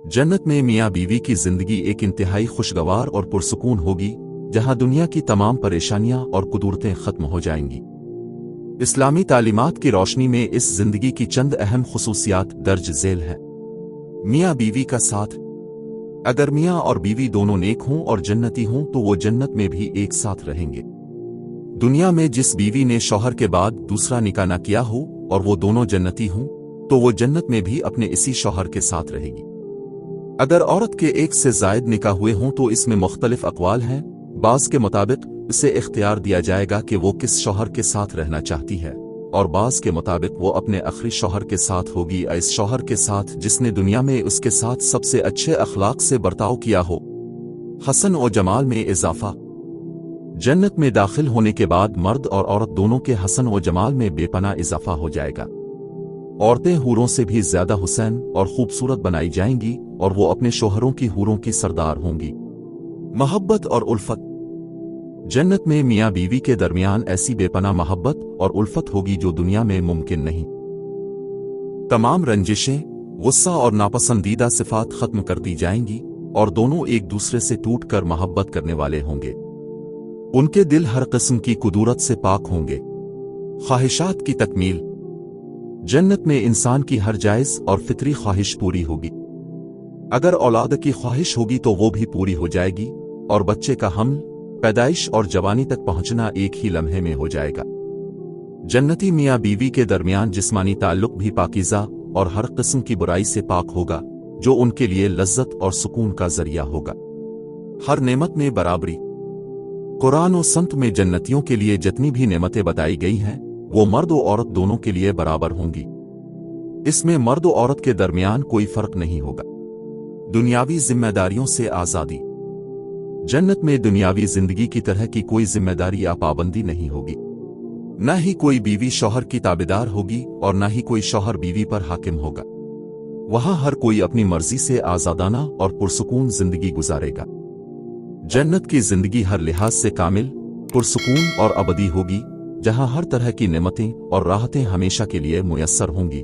जन्नत में मियाँ बीवी की जिंदगी एक इंतहाई खुशगवार और पुरसुकून होगी, जहां दुनिया की तमाम परेशानियां और कुदरतें खत्म हो जाएंगी। इस्लामी तालीमात की रोशनी में इस जिंदगी की चंद अहम खुसूसियात दर्ज झेल हैं। मियाँ बीवी का साथ। अगर मियाँ और बीवी दोनों नेक हों और जन्नती हों तो वो जन्नत में भी एक साथ रहेंगे। दुनिया में जिस बीवी ने शौहर के बाद दूसरा निकाह न किया हो और वो दोनों जन्नती हों तो वो जन्नत में भी अपने इसी शौहर के साथ रहेगी। अगर औरत के एक से जायद निकाह हुए हों तो इसमें मुख्तलिफ अक़वाल हैं। बाज़ के मुताबिक उसे इख्तियार दिया जाएगा कि वो किस शौहर के साथ रहना चाहती है, और बाज़ के मुताबिक वो अपने आखिरी शौहर के साथ होगी, इस शौहर के साथ जिसने दुनिया में उसके साथ सबसे अच्छे अखलाक से बर्ताव किया हो। हसन और जमाल में इजाफा। जन्नत में दाखिल होने के बाद मर्द और औरत दोनों के हसन और जमाल में बेपनाह इजाफा हो जाएगा। औरतें हूरों से भी ज्यादा हुसैन और खूबसूरत बनाई जाएंगी और वो अपने शोहरों की हूरों की सरदार होंगी। मोहब्बत और उल्फत। जन्नत में मियाँ बीवी के दरमियान ऐसी बेपनाह मोहब्बत और उल्फत होगी जो दुनिया में मुमकिन नहीं। तमाम रंजिशें, गुस्सा और नापसंदीदा सिफात खत्म कर दी जाएंगी और दोनों एक दूसरे से टूट कर मोहब्बत करने वाले होंगे। उनके दिल हर किस्म की कुदूरत से पाक होंगे। ख्वाहिशात की तकमील। जन्नत में इंसान की हर जायज और फितरी ख्वाहिश पूरी होगी। अगर औलाद की ख्वाहिश होगी तो वो भी पूरी हो जाएगी और बच्चे का हमल, पैदाइश और जवानी तक पहुंचना एक ही लम्हे में हो जाएगा। जन्नती मियाँ बीवी के दरमियान जिस्मानी ताल्लुक भी पाकीज़ा और हर किस्म की बुराई से पाक होगा, जो उनके लिए लज्जत और सुकून का जरिया होगा। हर नेमत में बराबरी। कुरान और संत में जन्नतियों के लिए जितनी भी नेमतें बताई गई हैं वो मर्द और औरत दोनों के लिए बराबर होंगी। इसमें मर्द और औरत के दरमियान कोई फर्क नहीं होगा। दुनियावी जिम्मेदारियों से आजादी। जन्नत में दुनियावी जिंदगी की तरह की कोई जिम्मेदारी या पाबंदी नहीं होगी। न ही कोई बीवी शौहर की ताबेदार होगी और न ही कोई शौहर बीवी पर हाकिम होगा। वहां हर कोई अपनी मर्जी से आजादाना और पुरसुकून जिंदगी गुजारेगा। जन्नत की जिंदगी हर लिहाज से कामिल, पुरसुकून और अबदी होगी, जहां हर तरह की नेमतें और राहतें हमेशा के लिए मुयस्सर होंगी।